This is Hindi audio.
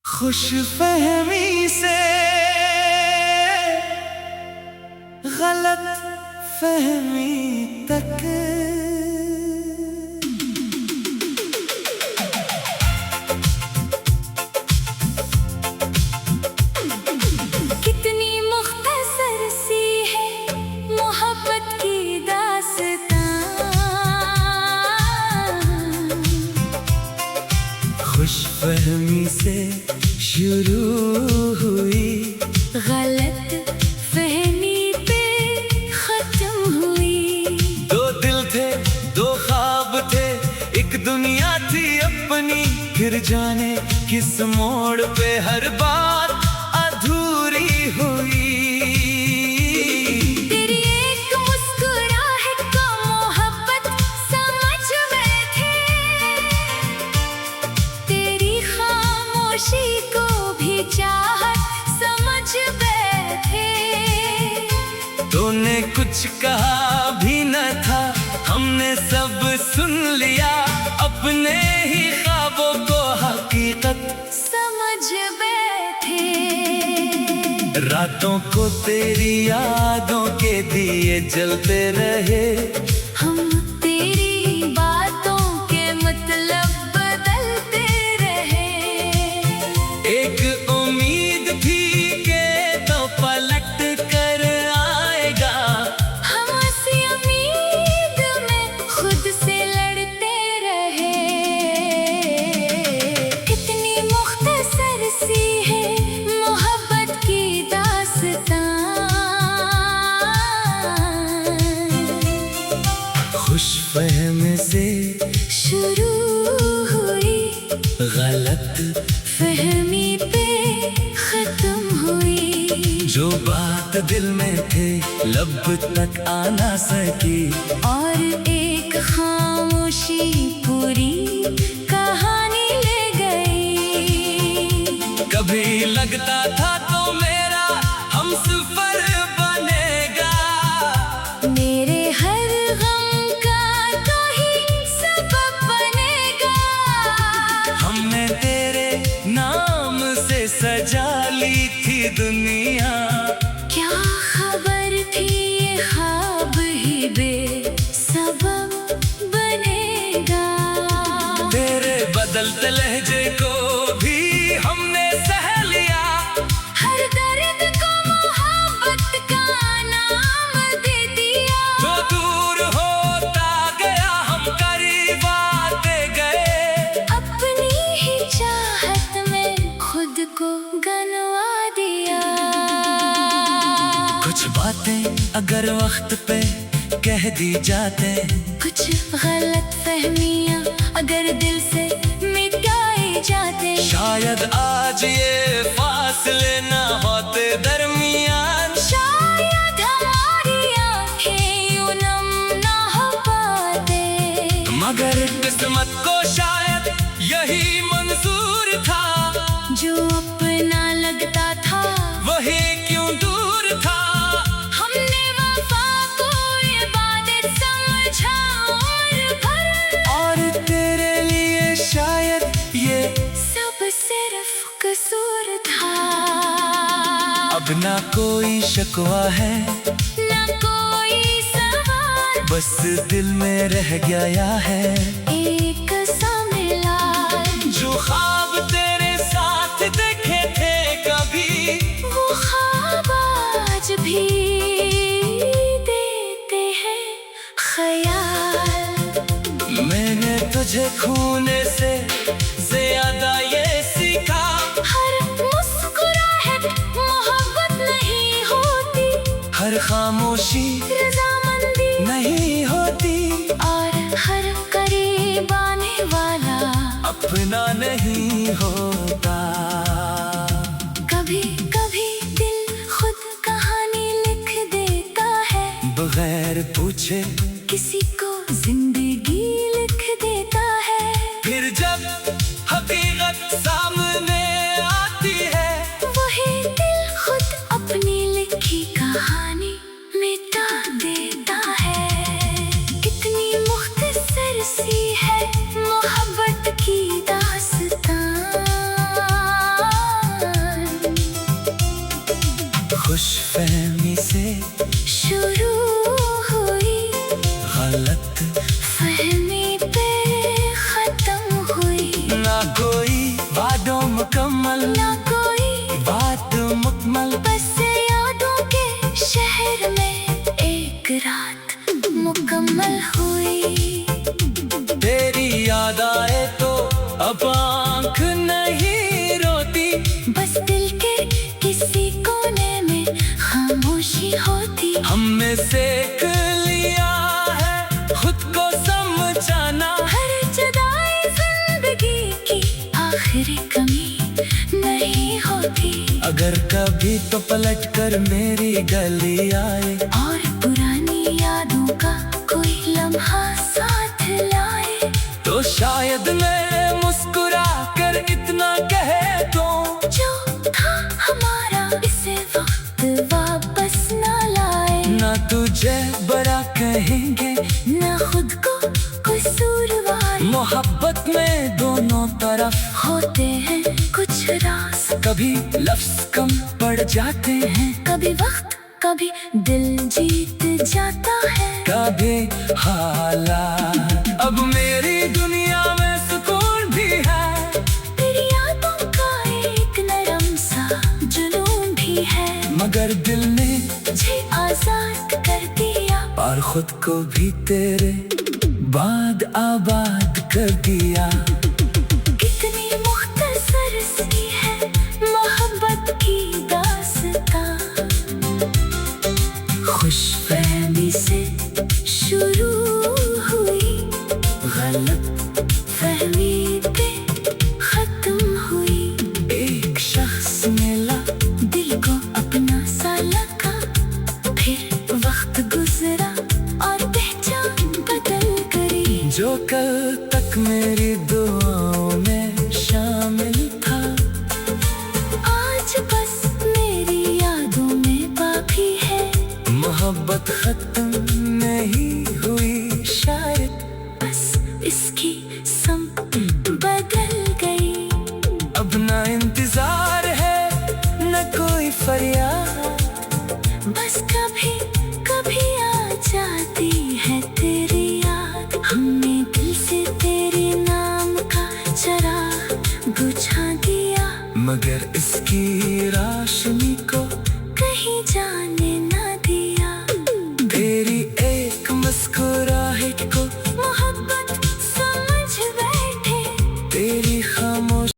खुश फहमी से गलत फहमी तक कितनी मुख्तसर सी है मोहब्बत की दास्तां। खुश फहमी से शुरू हुई, गलत फहमी पे खत्म हुई। दो दिल थे, दो ख्वाब थे, एक दुनिया थी अपनी। फिर जाने किस मोड़ पे हर बात अधूरी हुई। तेरी एक मुस्कुराहट को मोहब्बत समझ बैठे, तेरी खामोशी को भी चाहत समझ बैठे। तूने कुछ कहा भी न था, हमने सब सुन लिया। अपने ही ख्वाबों को हकीकत समझ बैठे। रातों को तेरी यादों के दिए जलते रहे। हम तेरी बातों के मतलब बदलते रहे। एक उम्मीद थी कि तो पलट कर आएगा। हम उसी उम्मीद में खुद से लड़ते रहे। कितनी मुख्तसर सी है मोहब्बत की दास्तां। खुश फहमी से शुरू हुई, गलत फहमी पे खत्म हुई। जो बात दिल में थे लब तक आ ना सकी। और एक खामोशी पूरी कहानी ले गई। कभी लगता था तो मेरा हमसफर बनेगा। मेरे हर गम का तो ही सबब बनेगा। हमने तेरे नाम से सजा ली थी दुनिया। क्या खबर थी ये ख्वाब ही बेसबब बनेगा। तेरे बदलते लहजे को भी हमने सह लिया। हर दर्द को मोहब्बत का नाम दे दिया। जो दूर होता गया हम करीब आते गए। अपनी ही चाहत में खुद को गंवा दिया। कुछ बातें अगर वक्त पे कह दी जाते, कुछ गलत फहमियाँ अगर दिल से मिटाई जाते, शायद आज ये फासले ना होते दरमियान। शायद हमारी आँखें यूं नम ना हो पाते। मगर किस्मत को शायद यही मंजूर था। जो अपना लगता था वही क्यों दूर था। हमने वफा को इबादत समझा उम्र भर। और तेरे लिए शायद ये सब सिर्फ कसूर था। अब ना कोई शकवा है, ना कोई सवाल, बस दिल में रह गया है एक सा मिला। जो ख्वाब तेरे साथ देखे थे कभी। वो ख्वाब आज भी देते हैं ख्याल। मैंने तुझे खूने से ज्यादा ये सीखा। हर मुस्कुराहट मोहब्बत नहीं होती। हर खामोशी रज़ामंदी नहीं होती। और हर करीब आने वाला अपना नहीं होता। कभी कभी दिल खुद कहानी लिख देता है। बगैर पूछे किसी को जिंदगी लिख देता है। फिर जब हकीकत सामने आती है, वही दिल खुद अपनी लिखी कहानी मिटा देता है। कितनी मुख्तसर सी है मोहब्बत की दास्तां। खुश फहमी से शुरू हुई, गलत फहमी पे खत्म हुई। ना कोई वादों मुकम्मल, ना कोई बात मुकम्मल, बस यादों के शहर में एक रात मुकम्मल हुई। तेरी याद आए तो अब आँख नहीं रोती, बस दिल के किसी कोने में खामोशी होती। हमने सीख लिया है खुद को समझाना, हर जुदाई जिंदगी की आखिरी कमी नहीं होती। अगर कभी तो पलट कर मेरी गली आए और पुरानी यादों का कोई लम्हा साथ लाए, तो शायद मैं मुस्कुरा कर इतना कह दूं, जो था हमारा इसे वक्त वापस ना लाए। ना तुझे बड़ा कहेंगे ना खुद को कसूरवार, मोहब्बत में दोनों तरफ होते हैं कुछ राज। कभी लफ्ज कम पड़ जाते हैं, कभी वक्त कभी दिल जीत जाता है। कभी हालात। अब मेरी दुनिया में सुकून भी है, तेरी यादों का एक नरम सा जुनून भी है। मगर दिल ने मुझे आजाद कर दिया, और खुद को भी तेरे बाद आबाद कर दिया। कितनी मुख्तसर सी है मोहब्बत की दास्तां, खुश फहमी से शुरू हुई, गलत फहमी पे खत्म हुई। एक शख्स मिला, दिल को अपना सा लगा, फिर वक्त गुजरा और पहचान बदल गई। जो कल तक मेरी दुआओं में शामिल था, आज बस मेरी यादों में बाकी है। मोहब्बत खत्म नहीं हुई शायद, बस इसकी सम बदल गई। अब ना इंतजार है न कोई फरियाद, बस कभी कभी आ जाती है तेरी याद। हमने दिल से तेरे नाम का चराग बुझा दिया, मगर इसकी रोशनी को कहीं जान